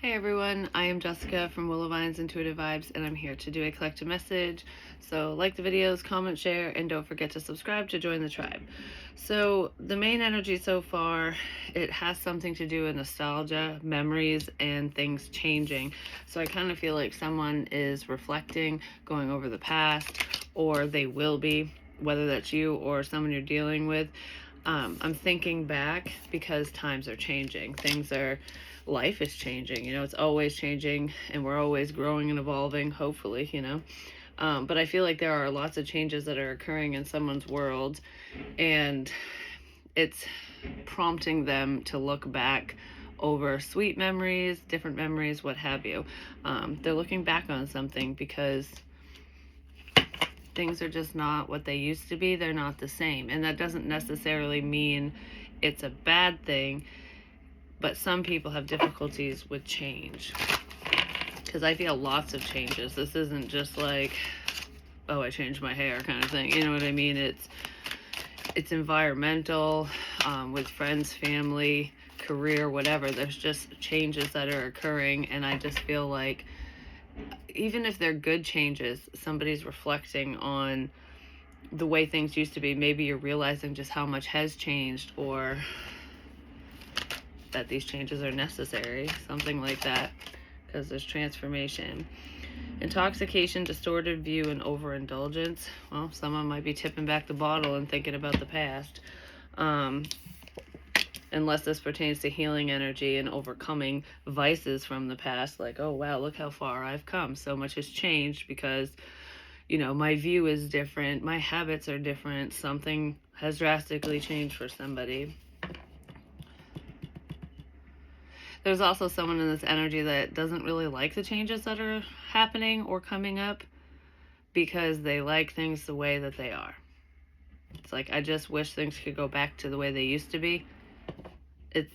Hey everyone, I am Jessica from Willow Vine's Intuitive Vibes, and I'm here to do a collective message. So like the videos, comment, share, and don't forget to subscribe to join the tribe. So the main energy so far, it has something to do with nostalgia, memories, and things changing. So I kind of feel like someone is reflecting, going over the past, or they will be, whether that's you or someone you're dealing with. I'm thinking back because times are changing. Life is changing, it's always changing, and we're always growing and evolving, hopefully. But I feel like there are lots of changes that are occurring in someone's world, and it's prompting them to look back over sweet memories, different memories, what have you. They're looking back on something because things are just not what they used to be. They're not the same. And that doesn't necessarily mean it's a bad thing, but some people have difficulties with change. Because I feel lots of changes. This isn't just like, oh, I changed my hair kind of thing. You know what I mean? It's environmental, with friends, family, career, whatever. There's just changes that are occurring, and I just feel like even if they're good changes, somebody's reflecting on the way things used to be. Maybe you're realizing just how much has changed, or that these changes are necessary, something like that, because there's transformation. Intoxication, distorted view, and overindulgence. Well, someone might be tipping back the bottle and thinking about the past. Unless this pertains to healing energy and overcoming vices from the past, like, oh wow, look how far I've come. So much has changed because, my view is different, my habits are different, something has drastically changed for somebody. There's also someone in this energy that doesn't really like the changes that are happening or coming up because they like things the way that they are. It's like, I just wish things could go back to the way they used to be.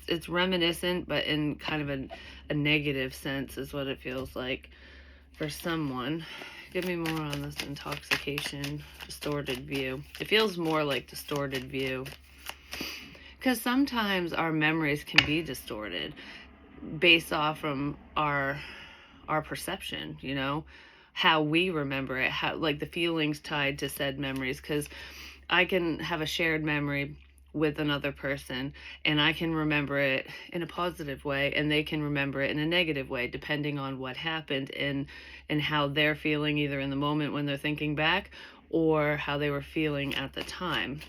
It's reminiscent, but in kind of a negative sense is what it feels like for someone. Give me more on this intoxication, distorted view. It feels more like distorted view. Because sometimes our memories can be distorted based off from our perception, how we remember it, how, like, the feelings tied to said memories. Because I can have a shared memory with another person, and I can remember it in a positive way, and they can remember it in a negative way, depending on what happened and how they're feeling, either in the moment when they're thinking back, or how they were feeling at the time.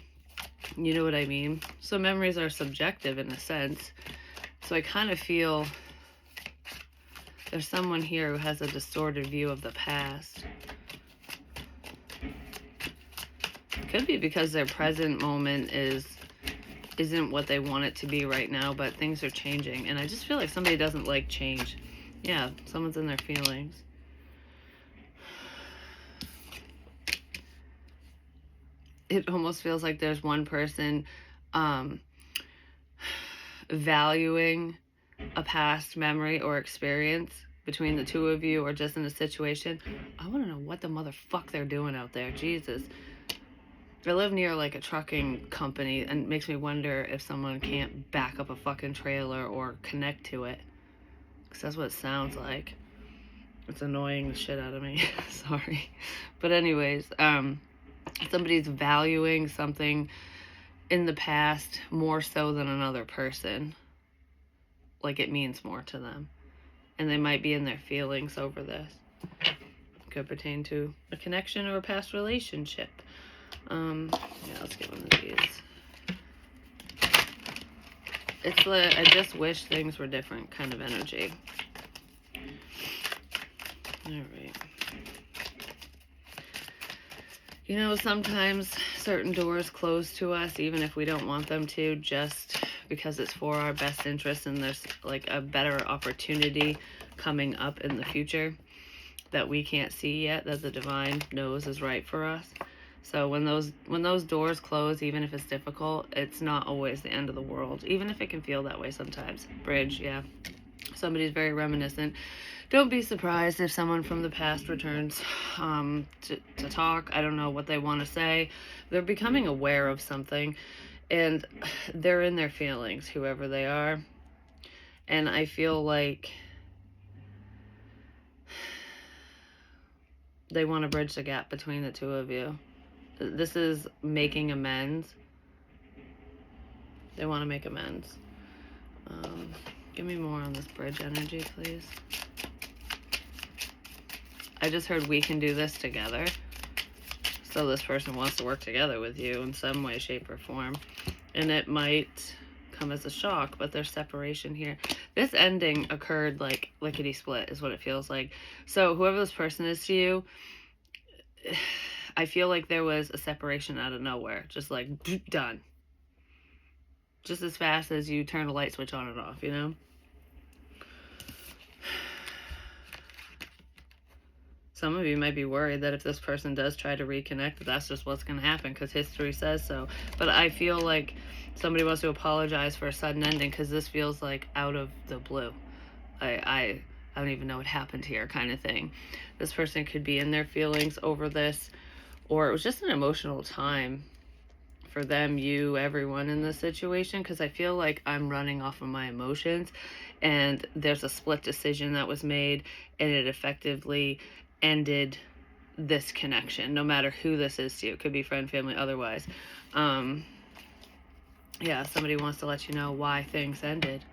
You know what I mean? So memories are subjective in a sense. So I kind of feel there's someone here who has a distorted view of the past. It could be because their present moment isn't what they want it to be right now, but things are changing, and I just feel like somebody doesn't like change. Yeah, someone's in their feelings. It almost feels like there's one person valuing a past memory or experience between the two of you, or just in a situation. I want to know what the motherfuck they're doing out there. Jesus. I live near like a trucking company, and it makes me wonder if someone can't back up a fucking trailer or connect to it, because that's what it sounds like. It's annoying the shit out of me. Sorry. But anyways, somebody's valuing something in the past more so than another person. Like, it means more to them. And they might be in their feelings over this. Could pertain to a connection or a past relationship. Yeah, let's get one of these. It's the I just wish things were different kind of energy. Alright. Sometimes certain doors close to us, even if we don't want them to, just because it's for our best interest, and there's like a better opportunity coming up in the future that we can't see yet, that the divine knows is right for us. So when those doors close, even if it's difficult, it's not always the end of the world, even if it can feel that way sometimes. Bridge, yeah. Somebody's very reminiscent. Don't be surprised if someone from the past returns to talk. I don't know what they want to say. They're becoming aware of something, and they're in their feelings, whoever they are. And I feel like They want to bridge the gap between the two of you. This is making amends. They want to make amends. Give me more on this bridge energy, please. I just heard we can do this together. So this person wants to work together with you in some way, shape, or form. And it might come as a shock, but there's separation here. This ending occurred like lickety split is what it feels like. So whoever this person is to you, I feel like there was a separation out of nowhere. Just like, done. Just as fast as you turn a light switch on and off, you know? Some of you might be worried that if this person does try to reconnect, that's just what's going to happen because history says so. But I feel like somebody wants to apologize for a sudden ending because this feels like out of the blue. I don't even know what happened here kind of thing. This person could be in their feelings over this, or it was just an emotional time for them, you, everyone in this situation, because I feel like I'm running off of my emotions and there's a split decision that was made and it effectively ended this connection, no matter who this is to you. It could be friend, family, otherwise. Yeah, somebody wants to let you know why things ended,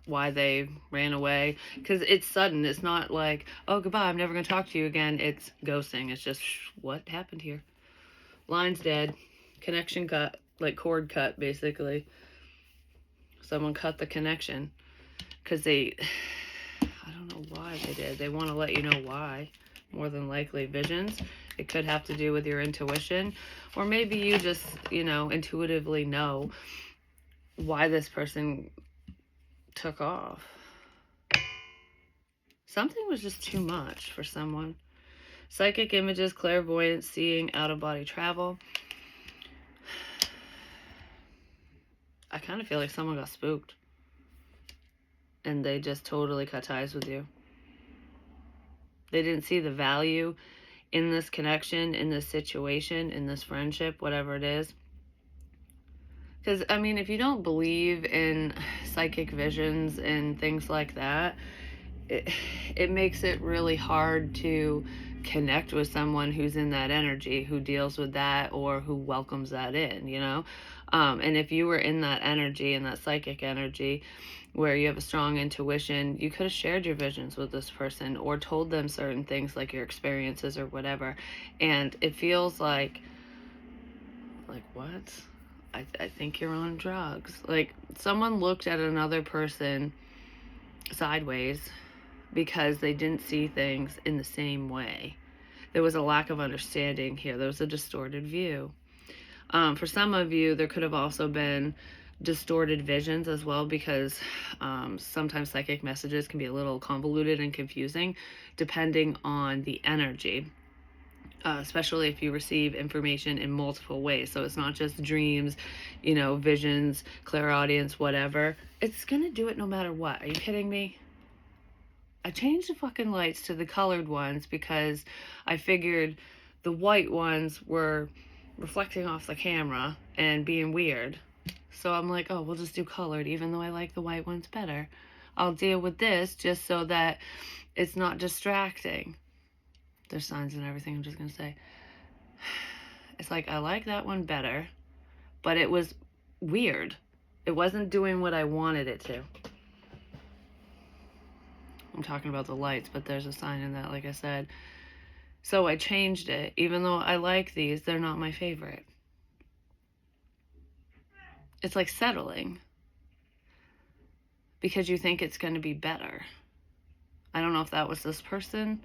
why they ran away, because it's sudden. It's not like, oh, goodbye, I'm never going to talk to you again. It's ghosting. It's just, what happened here? Line's dead. Connection cut, like cord cut, basically. Someone cut the connection because they, I don't know why they did. They want to let you know why, more than likely. Visions. It could have to do with your intuition, or maybe you just, you know, intuitively know why this person took off. Something was just too much for someone. Psychic images, clairvoyance, seeing, out-of-body travel. I kind of feel like someone got spooked and they just totally cut ties with you. They didn't see the value in this connection, in this situation, in this friendship, whatever it is. Because, I mean, if you don't believe in psychic visions and things like that, it makes it really hard to connect with someone who's in that energy, who deals with that or who welcomes that in, you know? And if you were in that energy, in that psychic energy, where you have a strong intuition, you could have shared your visions with this person or told them certain things like your experiences or whatever. And it feels like what? I think you're on drugs. Like, someone looked at another person sideways because they didn't see things in the same way. There was a lack of understanding here. There was a distorted view. For some of you, there could have also been distorted visions as well, because sometimes psychic messages can be a little convoluted and confusing depending on the energy. Especially if you receive information in multiple ways. So it's not just dreams, you know, visions, clairaudience, whatever. It's going to do it no matter what. Are you kidding me? I changed the fucking lights to the colored ones because I figured the white ones were reflecting off the camera and being weird. So I'm like, oh, we'll just do colored, even though I like the white ones better. I'll deal with this just so that it's not distracting. There's signs and everything, I'm just going to say. It's like, I like that one better, but it was weird. It wasn't doing what I wanted it to. I'm talking about the lights, but there's a sign in that, like I said. So I changed it. Even though I like these, they're not my favorite. It's like settling because you think it's going to be better. I don't know if that was this person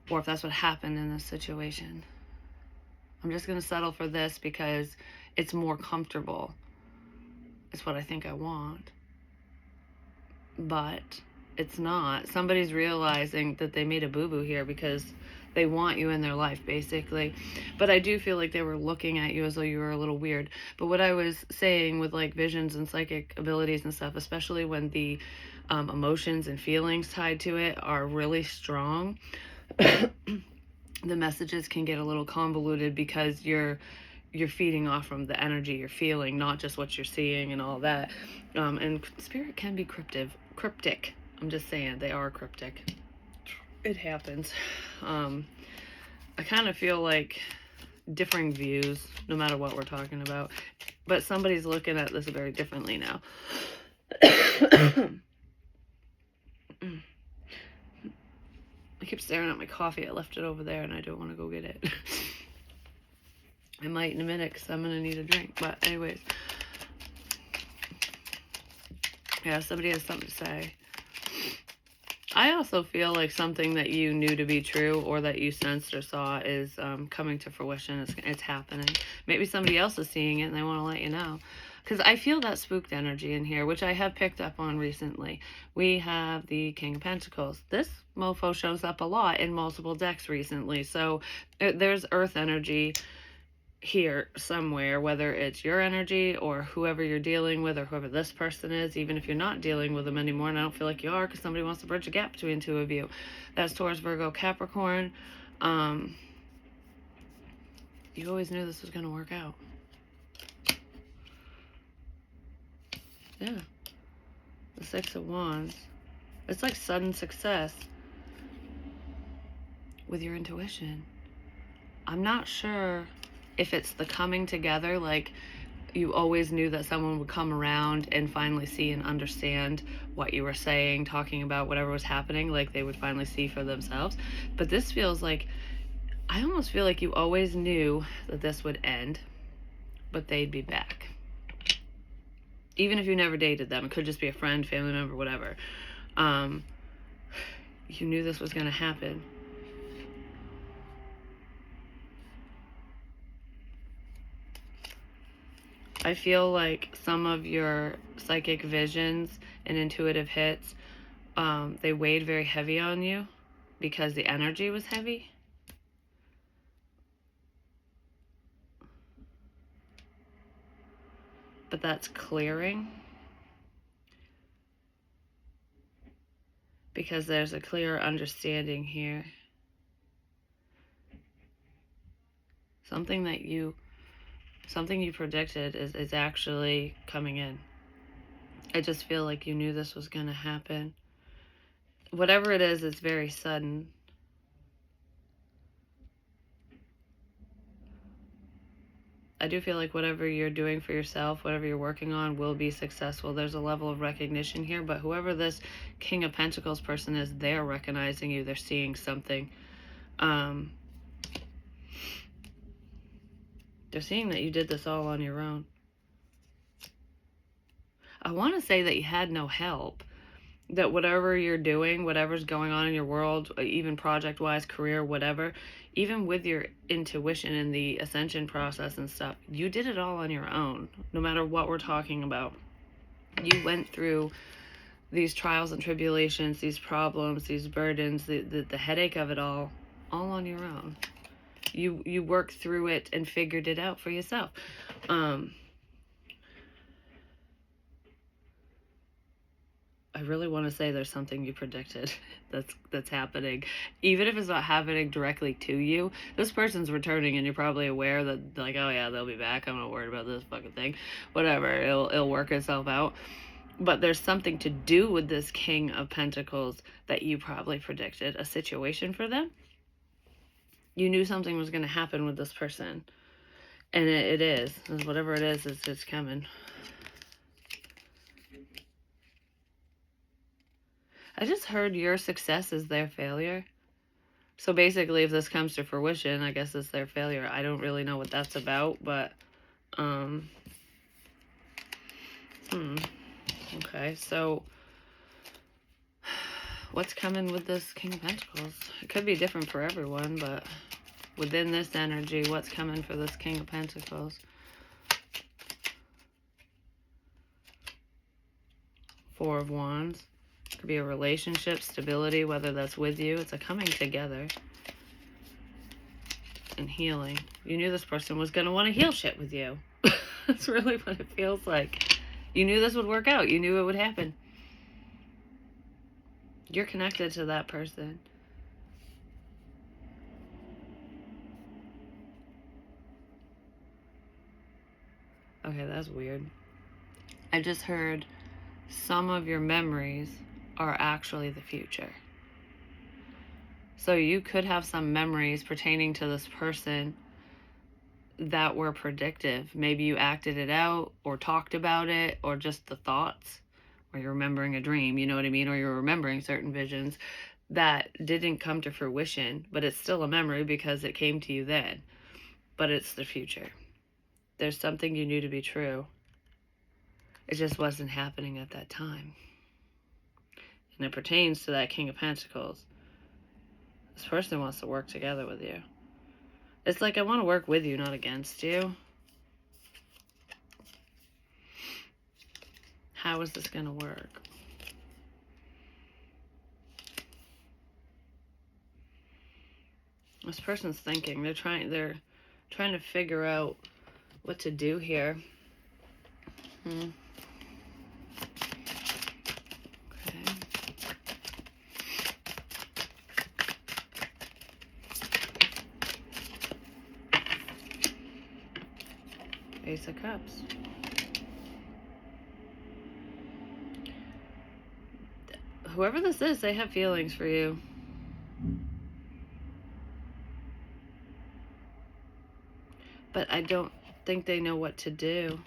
or if that's what happened in this situation. I'm just going to settle for this because it's more comfortable. It's what I think I want. But it's not. Somebody's realizing that they made a boo-boo here because they want you in their life, basically. But I do feel like they were looking at you as though you were a little weird. But what I was saying with like visions and psychic abilities and stuff, especially when the emotions and feelings tied to it are really strong, the messages can get a little convoluted because you're feeding off from the energy you're feeling, not just what you're seeing and all that. And spirit can be cryptic. I'm just saying, they are cryptic. It happens. I kind of feel like differing views, no matter what we're talking about, but somebody's looking at this very differently now. I keep staring at my coffee. I left it over there and I don't want to go get it. I might in a minute because I'm going to need a drink. But anyways. Yeah, somebody has something to say. I also feel like something that you knew to be true or that you sensed or saw is coming to fruition. It's happening. Maybe somebody else is seeing it and they want to let you know. Because I feel that spooked energy in here, which I have picked up on recently. We have the King of Pentacles. This mofo shows up a lot in multiple decks recently. So there's earth energy here somewhere, whether it's your energy or whoever you're dealing with or whoever this person is, even if you're not dealing with them anymore, and I don't feel like you are because somebody wants to bridge a gap between two of you. That's Taurus, Virgo, Capricorn. You always knew this was going to work out. Yeah. The Six of Wands. It's like sudden success with your intuition. I'm not sure if it's the coming together, like you always knew that someone would come around and finally see and understand what you were saying, talking about whatever was happening, like they would finally see for themselves. But this feels like, I almost feel like you always knew that this would end, but they'd be back. Even if you never dated them, it could just be a friend, family member, whatever. You knew this was going to happen. I feel like some of your psychic visions and intuitive hits, they weighed very heavy on you because the energy was heavy. But that's clearing because there's a clearer understanding here. Something you predicted is actually coming in. I just feel like you knew this was going to happen. Whatever it is, it's very sudden. I do feel like whatever you're doing for yourself, whatever you're working on, will be successful. There's a level of recognition here, but whoever this King of Pentacles person is, they're recognizing you. They're seeing something. They're seeing that you did this all on your own. I want to say that you had no help. That whatever you're doing, whatever's going on in your world, even project-wise, career, whatever, even with your intuition and the ascension process and stuff, you did it all on your own, no matter what we're talking about. You went through these trials and tribulations, these problems, these burdens, the headache of it all on your own. You worked through it and figured it out for yourself. I really want to say there's something you predicted that's happening. Even if it's not happening directly to you, this person's returning and you're probably aware that, like, oh yeah, they'll be back. I'm not worried about this fucking thing. Whatever, it'll work itself out. But there's something to do with this King of Pentacles that you probably predicted, a situation for them. You knew something was going to happen with this person. And it is. Whatever it is, it's coming. I just heard your success is their failure. So basically, if this comes to fruition, I guess it's their failure. I don't really know what that's about, but, okay, so what's coming with this King of Pentacles? It could be different for everyone, but within this energy, what's coming for this King of Pentacles? Four of Wands. Could be a relationship, stability, whether that's with you. It's a coming together and healing. You knew this person was going to want to heal shit with you. That's really what it feels like. You knew this would work out. You knew it would happen. You're connected to that person. Okay, that's weird. I just heard some of your memories are actually the future. So you could have some memories pertaining to this person that were predictive. Maybe you acted it out or talked about it, or just the thoughts, or you're remembering a dream, you know what I mean? Or you're remembering certain visions that didn't come to fruition, but it's still a memory because it came to you then. But it's the future. There's something you knew to be true. It just wasn't happening at that time. And it pertains to that King of Pentacles. This person wants to work together with you. It's like, I want to work with you, not against you. How is this going to work? This person's thinking. They're trying to figure out what to do here. Okay. Ace of Cups. Whoever this is, they have feelings for you. But I don't think they know what to do.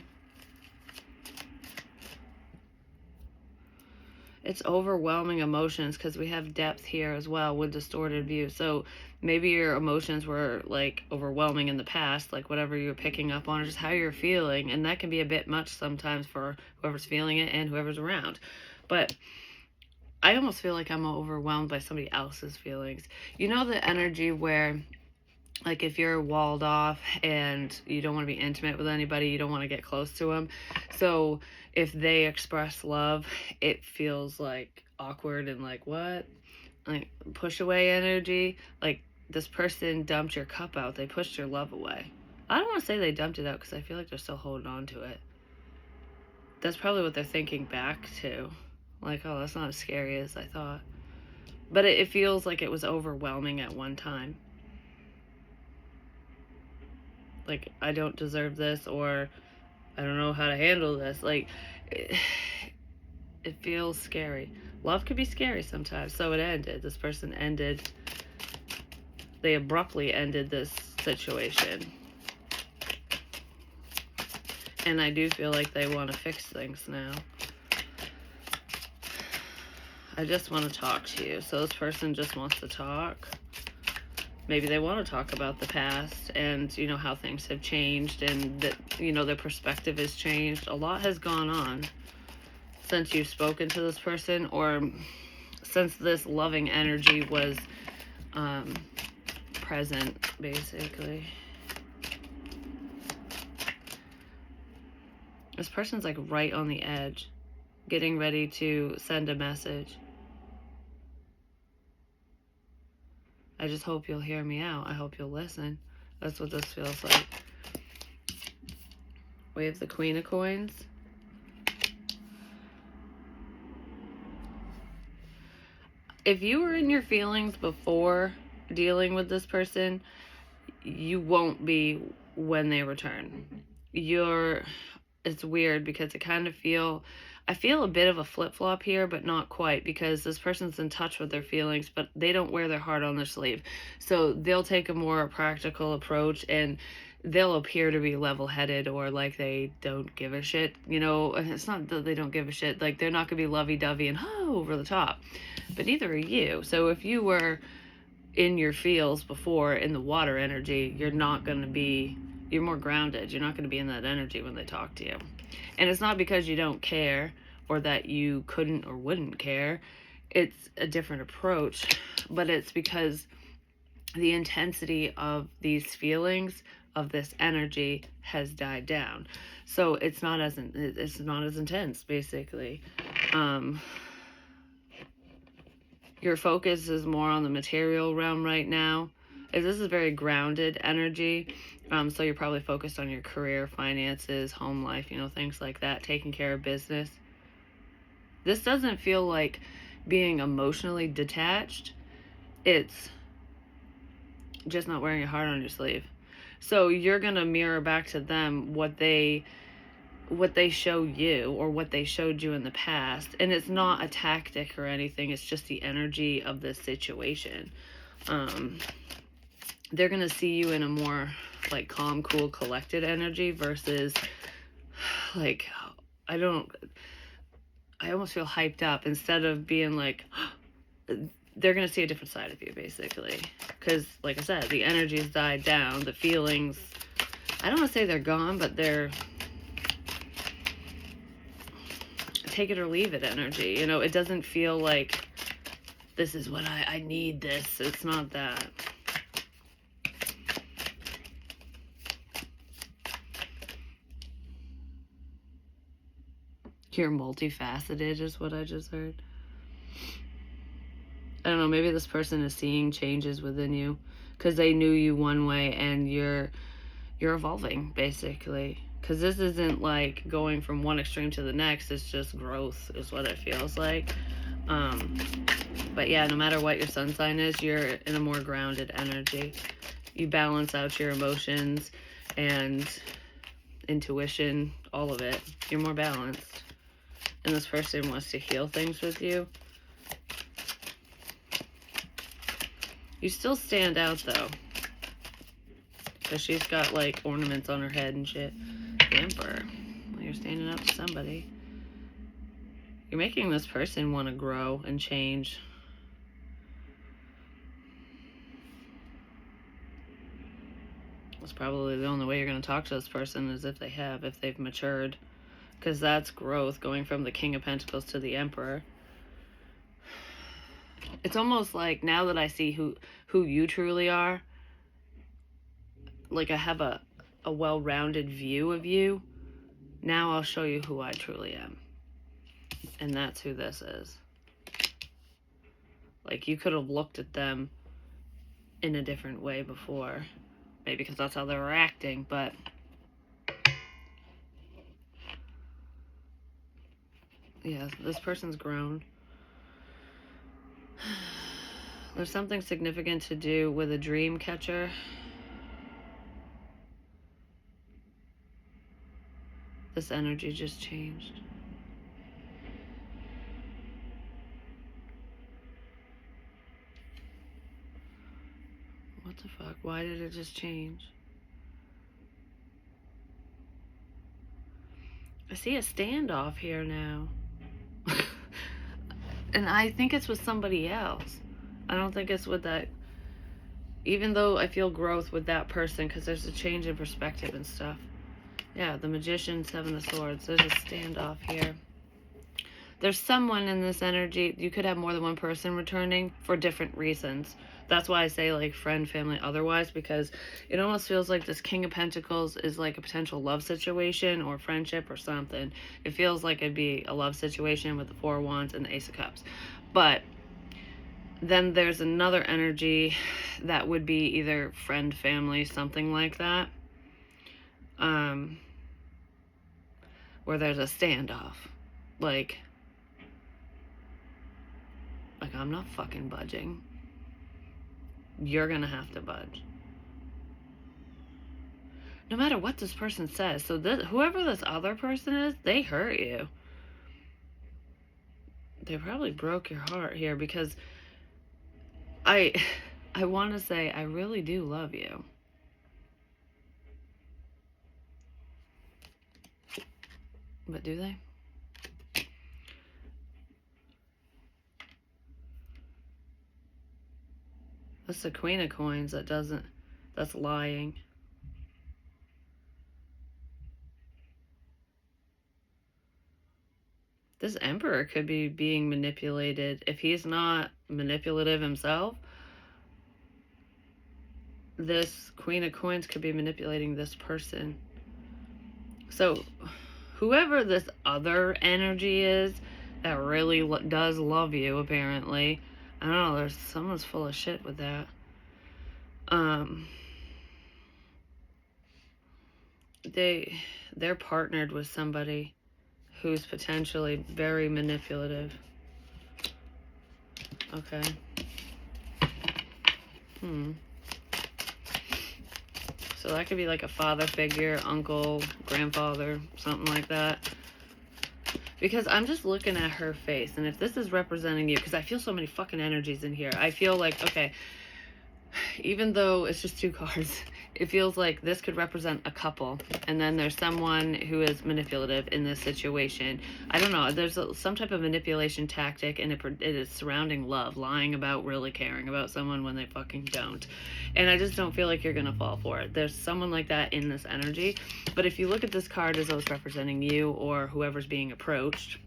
It's overwhelming emotions, because we have depth here as well with distorted view. So maybe your emotions were like overwhelming in the past, like whatever you're picking up on, or just how you're feeling. And that can be a bit much sometimes for whoever's feeling it and whoever's around. But I almost feel like I'm overwhelmed by somebody else's feelings. You know, the energy where, like, if you're walled off and you don't want to be intimate with anybody, you don't want to get close to them. So if they express love, it feels like awkward and like, what? Like, push away energy. Like, this person dumped your cup out. They pushed your love away. I don't want to say they dumped it out, because I feel like they're still holding on to it. That's probably what they're thinking back to. Like, oh, that's not as scary as I thought. But it feels like it was overwhelming at one time. Like, I don't deserve this, or I don't know how to handle this. Like, it feels scary. Love could be scary sometimes. So it ended. This person ended. They abruptly ended this situation. And I do feel like they want to fix things now. I just want to talk to you. So this person just wants to talk. Maybe they want to talk about the past and, you know, how things have changed, and that, you know, their perspective has changed. A lot has gone on since you've spoken to this person, or since this loving energy was present, basically. This person's like right on the edge, getting ready to send a message. I just hope you'll hear me out. I hope you'll listen. That's what this feels like. We have the Queen of Coins. If you were in your feelings before dealing with this person, you won't be when they return. It's weird, because I feel a bit of a flip-flop here, but not quite, because this person's in touch with their feelings, but they don't wear their heart on their sleeve. So they'll take a more practical approach, and they'll appear to be level-headed, or like they don't give a shit. You know, it's not that they don't give a shit. Like, they're not going to be lovey-dovey and over the top. But neither are you. So if you were in your feels before, in the water energy, you're more grounded. You're not going to be in that energy when they talk to you. And it's not because you don't care, or that you couldn't or wouldn't care. It's a different approach, but it's because the intensity of these feelings, of this energy, has died down. So it's not as intense, basically. Your focus is more on the material realm right now. This is very grounded energy. So you're probably focused on your career, finances, home life, you know, things like that, taking care of business. This doesn't feel like being emotionally detached. It's just not wearing your heart on your sleeve. So you're going to mirror back to them what they show you, or what they showed you in the past. And it's not a tactic or anything. It's just the energy of this situation. They're going to see you in a more like calm, cool, collected energy versus like, I almost feel hyped up instead of being like, they're going to see a different side of you basically. Because like I said, the energy's died down, the feelings, I don't want to say they're gone, but they're take it or leave it energy. You know, it doesn't feel like this is what I need this. It's not that. You're multifaceted is what I just heard. I don't know, maybe this person is seeing changes within you because they knew you one way and you're evolving basically. Because this isn't like going from one extreme to the next, it's just growth is what it feels like. But yeah, no matter what your sun sign is, you're in a more grounded energy. You balance out your emotions and intuition, all of it. You're more balanced. And this person wants to heal things with you. You still stand out though. Because she's got like ornaments on her head and shit. The Emperor. Well, you're standing up to somebody. You're making this person want to grow and change. That's probably the only way you're going to talk to this person is if they've matured. Because that's growth, going from the King of Pentacles to the Emperor. It's almost like now that I see who you truly are, like I have a well-rounded view of you. Now I'll show you who I truly am. And that's who this is. Like, you could have looked at them in a different way before. Maybe because that's how they were acting, but... yeah, this person's grown. There's something significant to do with a dream catcher. This energy just changed. What the fuck? Why did it just change? I see a standoff here now. And I think it's with somebody else. I don't think it's with that. Even though I feel growth with that person because there's a change in perspective and stuff. Yeah, the Magician, Seven of Swords. There's a standoff here. There's someone in this energy. You could have more than one person returning for different reasons. That's why I say like friend, family, otherwise, because it almost feels like this King of Pentacles is like a potential love situation or friendship or something. It feels like it'd be a love situation with the Four of Wands and the Ace of Cups. But then there's another energy that would be either friend, family, something like that. Where there's a standoff. Like I'm not fucking budging. You're gonna have to budge. No matter what this person says. So whoever this other person is, they hurt you. They probably broke your heart here because I want to say I really do love you. But do they? That's the Queen of Coins that's lying. This Emperor could be being manipulated. If he's not manipulative himself, this Queen of Coins could be manipulating this person. So whoever this other energy is that really does love you, apparently, I don't know, someone's full of shit with that. They're partnered with somebody who's potentially very manipulative. Okay. So that could be like a father figure, uncle, grandfather, something like that. Because I'm just looking at her face, and if this is representing you, because I feel so many fucking energies in here. I feel like, okay, even though it's just 2 cards, it feels like this could represent a couple, and then there's someone who is manipulative in this situation. I don't know, there's some type of manipulation tactic, and it is surrounding love, lying about really caring about someone when they fucking don't. And I just don't feel like you're gonna fall for it. There's someone like that in this energy. But if you look at this card as though it's representing you or whoever's being approached,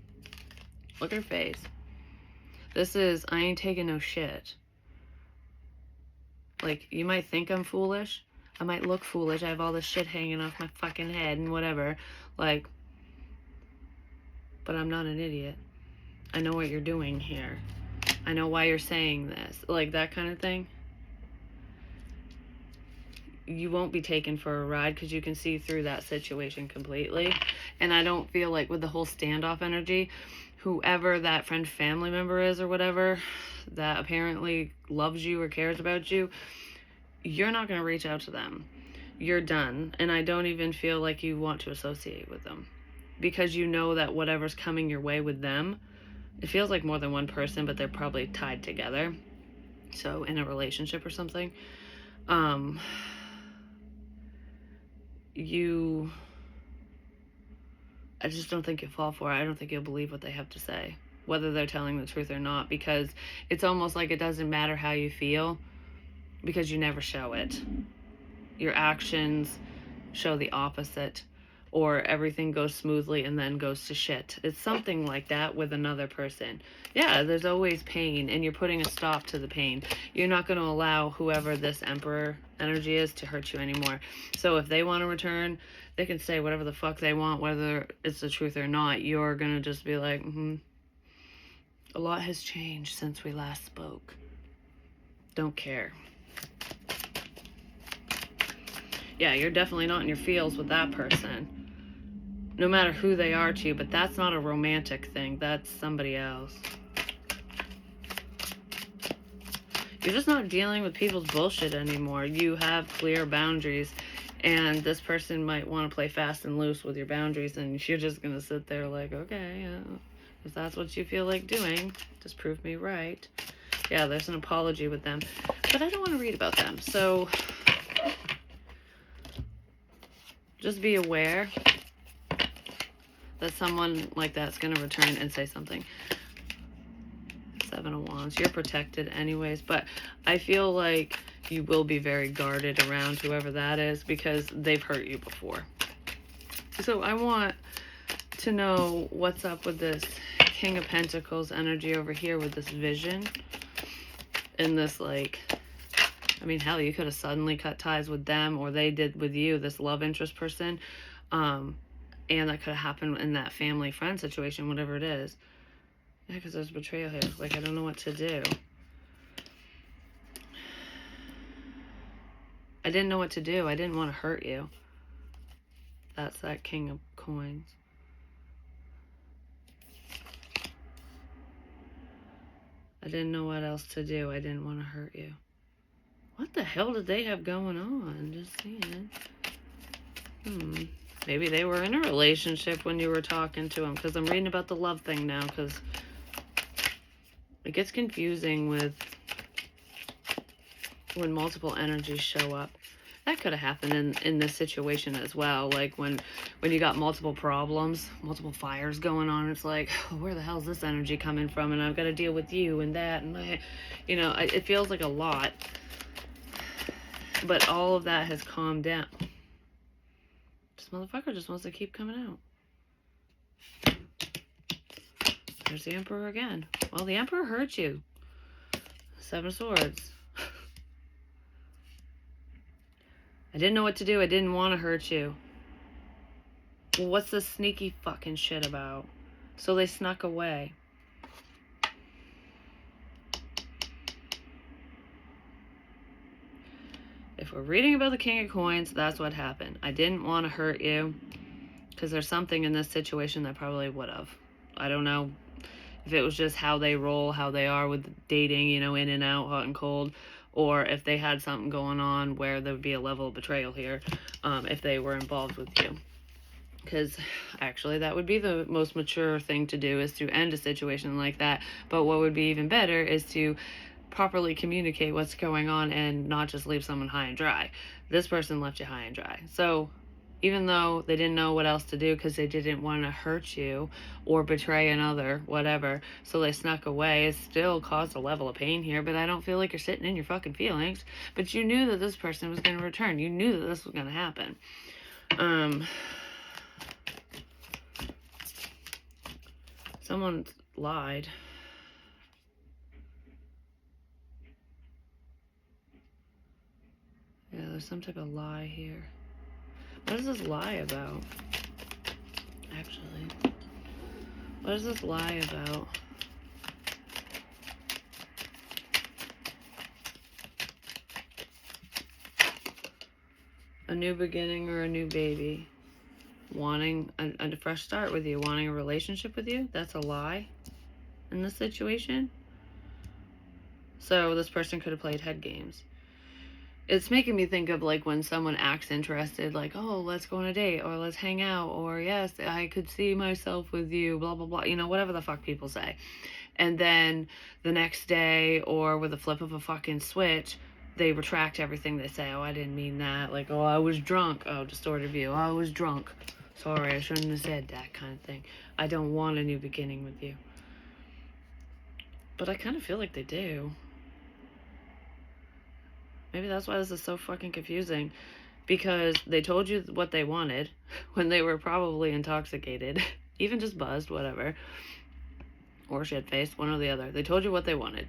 look at her face. This is, I ain't taking no shit. Like, you might think I'm foolish. I might look foolish. I have all this shit hanging off my fucking head and whatever. Like, but I'm not an idiot. I know what you're doing here. I know why you're saying this. Like, that kind of thing. You won't be taken for a ride because you can see through that situation completely. And I don't feel like with the whole standoff energy, whoever that friend, family member is or whatever that apparently loves you or cares about you, you're not going to reach out to them. You're done. And I don't even feel like you want to associate with them, because you know that whatever's coming your way with them, it feels like more than one person, but they're probably tied together. So in a relationship or something, I just don't think you'll fall for it. I don't think you'll believe what they have to say, whether they're telling the truth or not, because it's almost like it doesn't matter how you feel, because you never show it. Your actions show the opposite, or everything goes smoothly and then goes to shit. It's something like that with another person. Yeah, there's always pain, and you're putting a stop to the pain. You're not going to allow whoever this Emperor energy is to hurt you anymore. So if they want to return, they can say whatever the fuck they want, whether it's the truth or not. You're going to just be like, a lot has changed since we last spoke. Don't care. Yeah, you're definitely not in your feels with that person, no matter who they are to you, but that's not a romantic thing. That's somebody else. You're just not dealing with people's bullshit anymore. You have clear boundaries, and this person might want to play fast and loose with your boundaries, and you're just going to sit there like, okay, if that's what you feel like doing, just prove me right. Yeah, there's an apology with them, but I don't want to read about them, so just be aware that someone like that's going to return and say something. 7 of Wands. You're protected anyways, but I feel like you will be very guarded around whoever that is, because they've hurt you before. So I want to know what's up with this King of Pentacles energy over here with this vision. And this, like, I mean, hell, you could have suddenly cut ties with them, or they did with you, this love interest person. And that could have happened in that family friend situation, whatever it is. Yeah, because there's betrayal here. Like, I don't know what to do. I didn't know what to do. I didn't want to hurt you. That's that King of Coins. I didn't know what else to do. I didn't want to hurt you. What the hell did they have going on? Just seeing. Maybe they were in a relationship when you were talking to them, because I'm reading about the love thing now, because it gets confusing with when multiple energies show up. That could have happened in this situation as well. Like when you got multiple problems, multiple fires going on, it's like, oh, where the hell is this energy coming from? And I've got to deal with you and that and that. You know, it feels like a lot. But all of that has calmed down. This motherfucker just wants to keep coming out. There's the Emperor again. Well, the Emperor hurt you. 7 of Swords. I didn't know what to do. I didn't want to hurt you. Well, what's this sneaky fucking shit about? So they snuck away. If we're reading about the King of Coins, that's what happened. I didn't want to hurt you, because there's something in this situation that probably would have. I don't know if it was just how they roll, how they are with dating, you know, in and out, hot and cold, or if they had something going on where there would be a level of betrayal here, if they were involved with you. Because actually that would be the most mature thing to do, is to end a situation like that. But what would be even better is to properly communicate what's going on and not just leave someone high and dry. This person left you high and dry. So even though they didn't know what else to do because they didn't want to hurt you or betray another, whatever, so they snuck away, it still caused a level of pain here. But I don't feel like you're sitting in your fucking feelings. But you knew that this person was going to return. You knew that this was going to happen. Someone lied. Yeah, there's some type of lie here. What is this lie about? Actually, what is this lie about? A new beginning or a new baby. Wanting a fresh start with you. Wanting a relationship with you. That's a lie in this situation. So this person could have played head games. It's making me think of like when someone acts interested, like, oh, let's go on a date, or let's hang out, or yes, I could see myself with you, blah, blah, blah, you know, whatever the fuck people say. And then the next day, or with a flip of a fucking switch, they retract everything they say. Oh, I didn't mean that. Like, oh, I was drunk. Oh, distorted view. Oh, I was drunk. Sorry, I shouldn't have said that kind of thing. I don't want a new beginning with you. But I kind of feel like they do. Maybe that's why this is so fucking confusing. Because they told you what they wanted when they were probably intoxicated. Even just buzzed, whatever. Or shit-faced, one or the other. They told you what they wanted.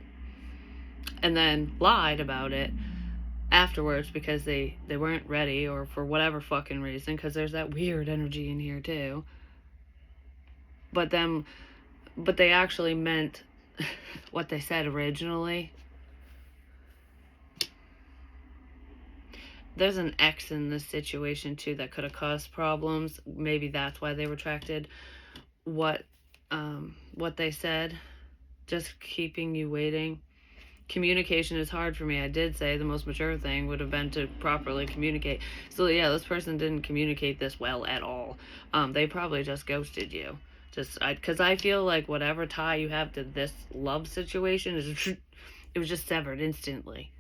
And then lied about it afterwards because they weren't ready, or for whatever fucking reason, because there's that weird energy in here too. But they actually meant what they said originally. There's an X in this situation too that could have caused problems. Maybe that's why they retracted what they said. Just keeping you waiting. Communication is hard for me. I did say the most mature thing would have been to properly communicate. So yeah, this person didn't communicate this well at all. They probably just ghosted you. Because I feel like whatever tie you have to this love situation it was just severed instantly.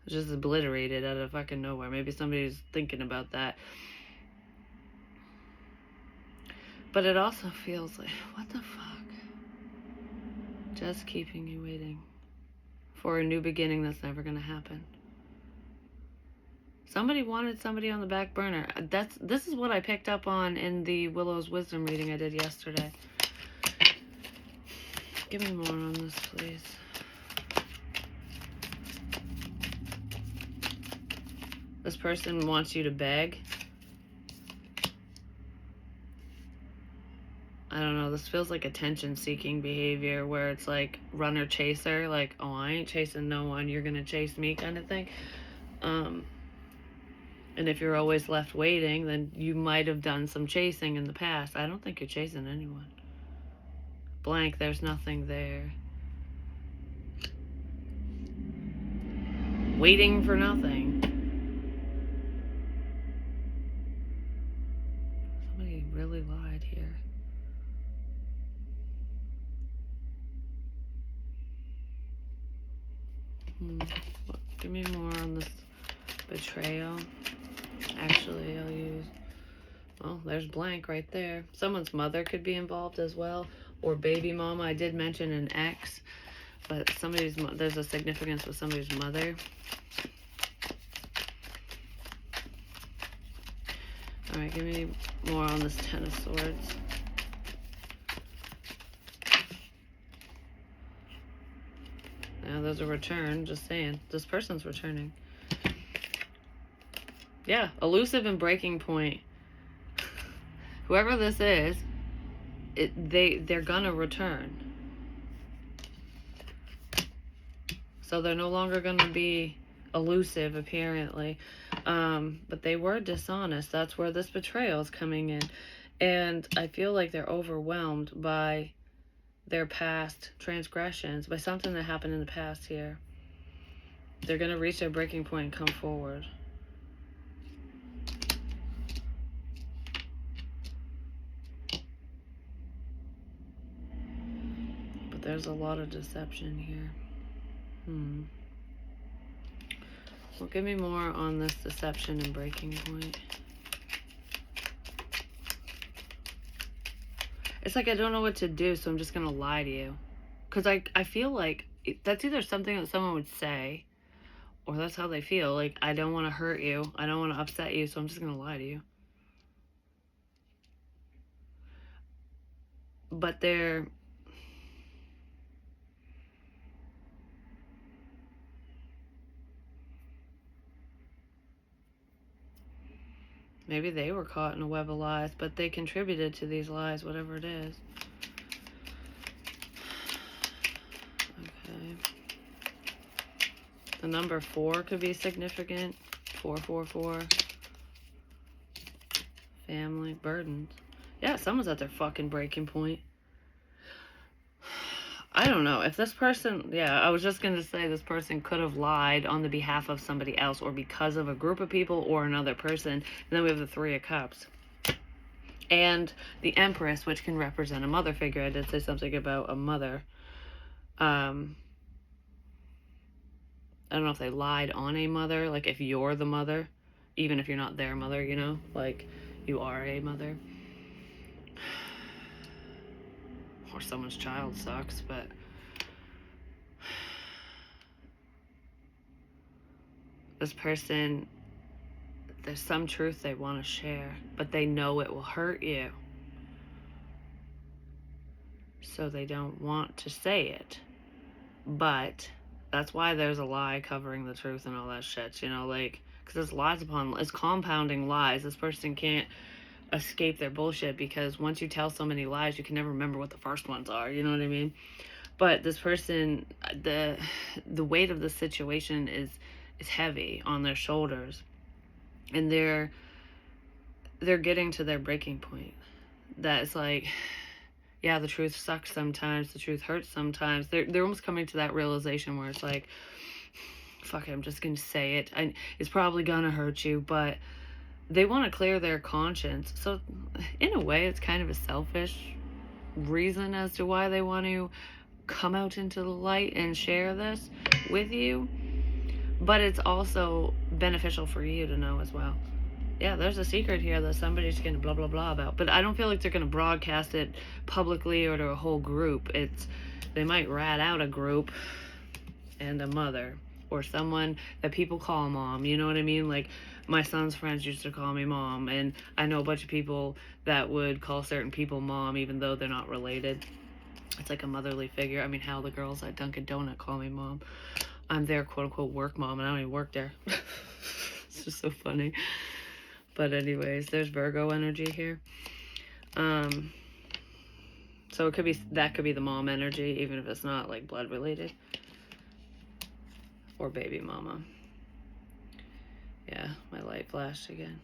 Just obliterated out of fucking nowhere. Maybe somebody's thinking about that. But it also feels like, what the fuck? Just keeping you waiting for a new beginning that's never going to happen. Somebody wanted somebody on the back burner. This is what I picked up on in the Willow's Wisdom reading I did yesterday. Give me more on this, please. This person wants you to beg. I don't know, this feels like attention-seeking behavior where it's like runner-chaser, like, oh, I ain't chasing no one, you're gonna chase me kind of thing. And if you're always left waiting, then you might have done some chasing in the past. I don't think you're chasing anyone. Blank, there's nothing there. Waiting for nothing. Somebody really lied here. Give me more on this betrayal. Actually, I'll use... Well, there's blank right there. Someone's mother could be involved as well. Or baby mama. I did mention an ex. But there's a significance with somebody's mother. Alright, give me more on this Ten of Swords. Now there's a return, just saying. This person's returning. Yeah, elusive and breaking point. Whoever this is, they're gonna return. So they're no longer gonna be elusive, apparently. But they were dishonest. That's where this betrayal is coming in. And I feel like they're overwhelmed by their past transgressions, by something that happened in the past here. They're going to reach their breaking point and come forward. But There's a lot of deception here. Well, give me more on this deception and breaking point. It's like I don't know what to do, so I'm just going to lie to you. Because I feel like that's either something that someone would say, or that's how they feel. Like, I don't want to hurt you. I don't want to upset you, so I'm just going to lie to you. But they're... Maybe they were caught in a web of lies, but they contributed to these lies, whatever it is. Okay. The number 4 could be significant. 444. Family, burdens. Yeah, someone's at their fucking breaking point. I don't know. If this person, I was just going to say this person could have lied on the behalf of somebody else or because of a group of people or another person. And then we have the 3 of Cups. And the Empress, which can represent a mother figure. I did say something about a mother. I don't know if they lied on a mother, like if you're the mother, even if you're not their mother, you know, like you are a mother. Or someone's child sucks, but this person, there's some truth they want to share, but they know it will hurt you. So they don't want to say it. But that's why there's a lie covering the truth and all that shit, you know, like, because it's lies upon, it's compounding lies. This person can't escape their bullshit because once you tell so many lies, you can never remember what the first ones are, you know what I mean? But this person, the weight of the situation is heavy on their shoulders, and they're getting to their breaking point. That it's like, yeah, the truth sucks sometimes, the truth hurts sometimes. They're almost coming to that realization where it's like, fuck it, I'm just gonna say it. It's probably gonna hurt you, but they want to clear their conscience. So in a way, it's kind of a selfish reason as to why they want to come out into the light and share this with you. But it's also beneficial for you to know as well. Yeah, there's a secret here that somebody's going to blah, blah, blah about. But I don't feel like they're going to broadcast it publicly or to a whole group. They might rat out a group and a mother or someone that people call mom. You know what I mean? Like, my son's friends used to call me mom. And I know a bunch of people that would call certain people mom even though they're not related. It's like a motherly figure. I mean, how the girls at Dunkin' Donut call me mom. I'm their quote-unquote work mom, and I don't even work there. It's just so funny. But anyways, there's Virgo energy here. So it could be, that could be the mom energy, even if it's not like blood related. Or baby mama. Yeah, my light flashed again.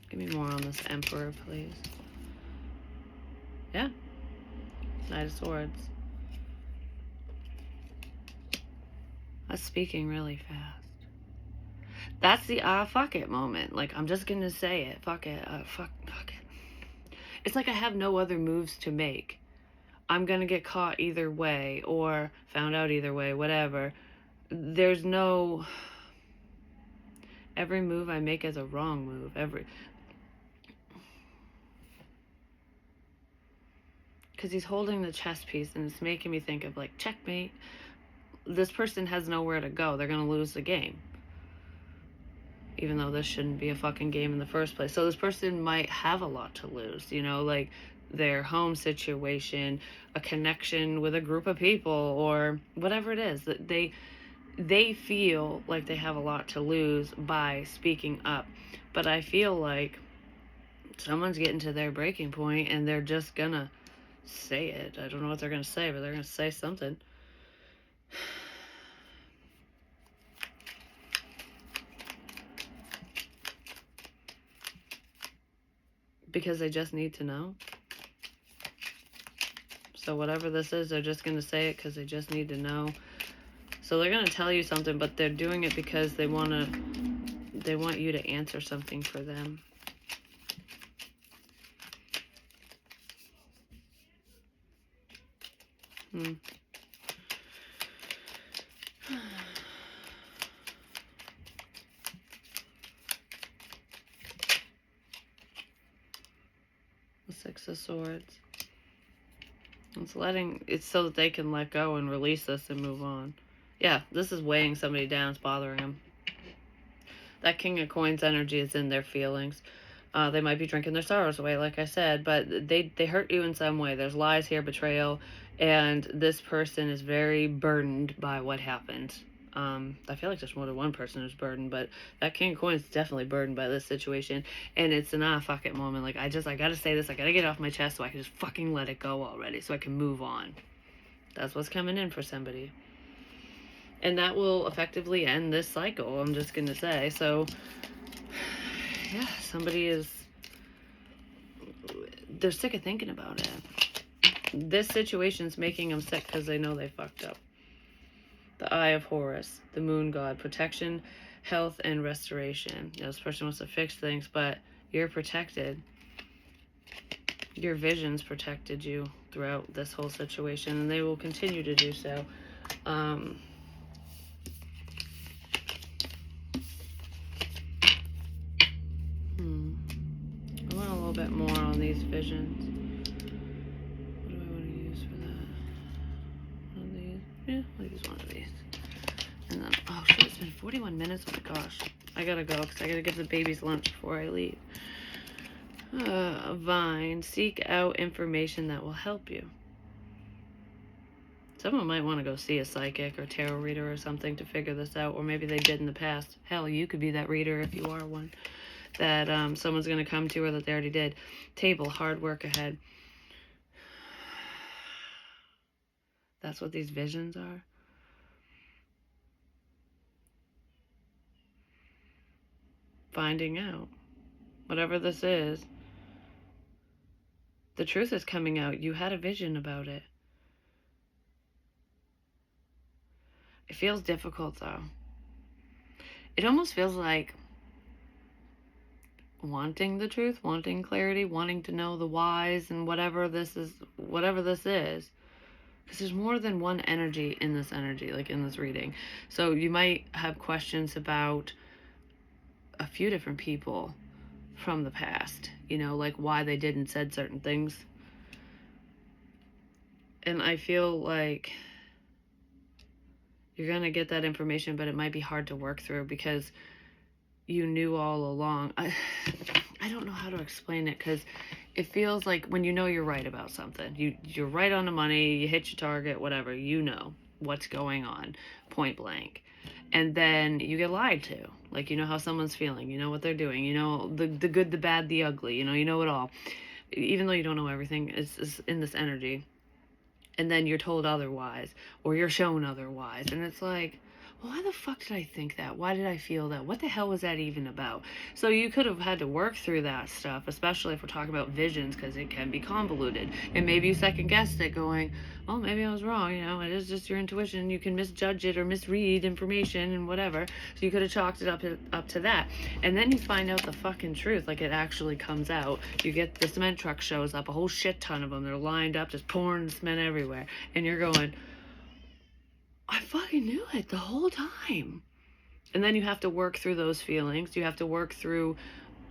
Give me more on this Emperor, please. Yeah. Knight of Swords. That's speaking really fast. That's the fuck it moment. Like, I'm just gonna say it. Fuck it. Fuck it. It's like I have no other moves to make. I'm gonna get caught either way or found out either way, whatever. There's no... Every move I make is a wrong move. Because he's holding the chess piece and it's making me think of, like, checkmate. This person has nowhere to go. They're going to lose the game. Even though this shouldn't be a fucking game in the first place. So this person might have a lot to lose, you know, like their home situation, a connection with a group of people, or whatever it is. That they feel like they have a lot to lose by speaking up. But I feel like someone's getting to their breaking point and they're just gonna say it. I don't know what they're gonna say, but they're gonna say something. Because they just need to know. So whatever this is, they're just gonna say it because they just need to know. So they're gonna tell you something, but they're doing it because they want you to answer something for them. Hmm. The Six of Swords. It's so that they can let go and release this and move on. Yeah, this is weighing somebody down. It's bothering them. That King of Coins energy is in their feelings. They might be drinking their sorrows away, like I said, but they hurt you in some way. There's lies here, betrayal, and this person is very burdened by what happened. I feel like there's more than one person who's burdened, but that King of Coins is definitely burdened by this situation, and it's an fuck it moment. Like, I gotta say this, I gotta get it off my chest so I can just fucking let it go already, so I can move on. That's what's coming in for somebody. And that will effectively end this cycle, I'm just gonna say. So, yeah, they're sick of thinking about it. This situation's making them sick because they know they fucked up. The Eye of Horus, the moon god, protection, health, and restoration. You know, this person wants to fix things, but you're protected. Your visions protected you throughout this whole situation, and they will continue to do so. I want a little bit more on these visions. What do I want to use for that? One of these? Yeah, I'll use one of these. And then, oh shit, it's been 41 minutes. Oh my gosh. I gotta go because I gotta give the babies lunch before I leave. Vine, seek out information that will help you. Someone might want to go see a psychic or tarot reader or something to figure this out, or maybe they did in the past. Hell, you could be that reader if you are one that someone's going to come to, or that they already did. Table, hard work ahead. That's what these visions are. Finding out. Whatever this is, the truth is coming out. You had a vision about it. It feels difficult, though. It almost feels like wanting the truth, wanting clarity, wanting to know the whys and whatever this is. Because there's more than one energy in this reading. So you might have questions about a few different people from the past, you know, like why they did and said certain things. And I feel like you're going to get that information, but it might be hard to work through because you knew all along. I don't know how to explain it, because it feels like when you know you're right about something, you're right on the money, you hit your target, whatever, you know what's going on, point blank. And then you get lied to. Like, you know how someone's feeling, you know what they're doing, you know the good, the bad, the ugly, you know it all. Even though you don't know everything, is in this energy. And then you're told otherwise, or you're shown otherwise. And it's like, well, why the fuck did I think that? Why did I feel that? What the hell was that even about? So you could have had to work through that stuff, especially if we're talking about visions, because it can be convoluted. And maybe you second guessed it going, well, maybe I was wrong, you know, it is just your intuition. You can misjudge it or misread information and whatever. So you could have chalked it up to that. And then you find out the fucking truth, like it actually comes out. You get the cement truck shows up, a whole shit ton of them. They're lined up, just pouring cement everywhere. And you're going, I fucking knew it the whole time. And then you have to work through those feelings. You have to work through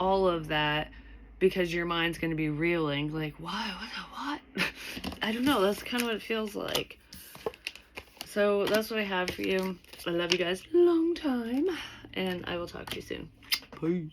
all of that because your mind's going to be reeling like, why? What? I don't know. That's kind of what it feels like. So that's what I have for you. I love you guys long time. And I will talk to you soon. Peace.